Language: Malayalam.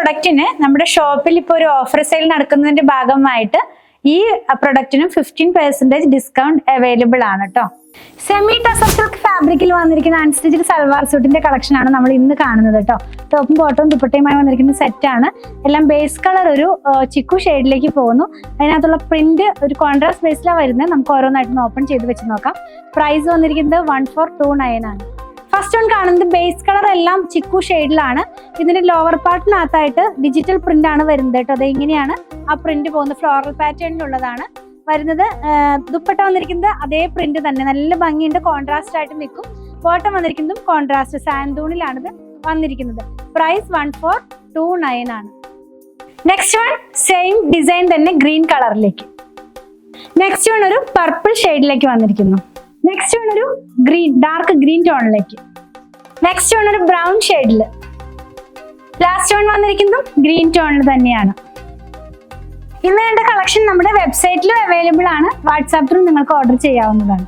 പ്രൊഡക്റ്റിന് നമ്മുടെ ഷോപ്പിൽ ഇപ്പോൾ ഒരു ഓഫർ സെയിൽ നടക്കുന്നതിന്റെ ഭാഗമായിട്ട് ഈ പ്രൊഡക്റ്റിനും 15% ഡിസ്കൗണ്ട് അവൈലബിൾ ആണ് കേട്ടോ. സെമി ടസർ സിൽക്ക് ഫാബ്രിക്കിൽ വന്നിരിക്കുന്ന അൺസ്റ്റിച്ച്ഡ് സൽവാർ സ്യൂട്ടിന്റെ കളക്ഷൻ ആണ് നമ്മൾ ഇന്ന് കാണുന്നത് കേട്ടോ. ടോപ്പും ബോട്ടവും ദുപ്പട്ടയുമായി വന്നിരിക്കുന്ന സെറ്റ് ആണ്. എല്ലാം ബേസ് കളർ ഒരു ചിക്കു ഷെയ്ഡിലേക്ക് പോകുന്നു. അതിനകത്തുള്ള പ്രിന്റ് ഒരു കോൺട്രാസ്റ്റ് ബേസിലാണ് വരുന്നത്. നമുക്ക് ഓരോന്നായിട്ടൊന്ന് ഓപ്പൺ ചെയ്ത് വെച്ച് നോക്കാം. പ്രൈസ് വന്നിരിക്കുന്നത് 1429 ആണ്. ഫസ്റ്റ് വൺ കാണുന്നത് ബേസ് കളർ എല്ലാം ചിക്കു ഷെയ്ഡിലാണ്. ഇതിന്റെ ലോവർ പാർട്ടിനകത്തായിട്ട് ഡിജിറ്റൽ പ്രിന്റ് ആണ് വരുന്നത് കേട്ടോ. അത് ഇങ്ങനെയാണ് ആ പ്രിന്റ് പോകുന്നത്. ഫ്ലോറൽ പാറ്റേണിലുള്ളതാണ് വരുന്നത്. ദുപ്പട്ട വന്നിരിക്കുന്നത് അതേ പ്രിന്റ് തന്നെ, നല്ല ഭംഗിയുണ്ട്, കോൺട്രാസ്റ്റ് ആയിട്ട് നിൽക്കും. ബോട്ടം വന്നിരിക്കുന്നതും കോൺട്രാസ്റ്റ് സാൻഡൂണിലാണിത് വന്നിരിക്കുന്നത്. പ്രൈസ് 1429 ആണ്. നെക്സ്റ്റ് വൺ സെയിം ഡിസൈൻ തന്നെ ഗ്രീൻ കളറിലേക്ക്. നെക്സ്റ്റ് വൺ ഒരു പർപ്പിൾ ഷെയ്ഡിലേക്ക് വന്നിരിക്കുന്നു. നെക്സ്റ്റ് വൺ ഒരു ഗ്രീൻ ഡാർക്ക് ഗ്രീൻ ടോണിലേക്ക്. നെക്സ്റ്റ് വൺ ഒരു ബ്രൗൺ ഷെയ്ഡില്. ലാസ്റ്റ് വൺ വന്നിരിക്കുന്നതും ഗ്രീൻ ടോണിൽ തന്നെയാണ്. ഇന്ന് വേണ്ട കളക്ഷൻ നമ്മുടെ വെബ്സൈറ്റിലും അവൈലബിൾ ആണ്. വാട്സാപ്പ് ത്രൂ നിങ്ങൾക്ക് ഓർഡർ ചെയ്യാവുന്നതാണ്.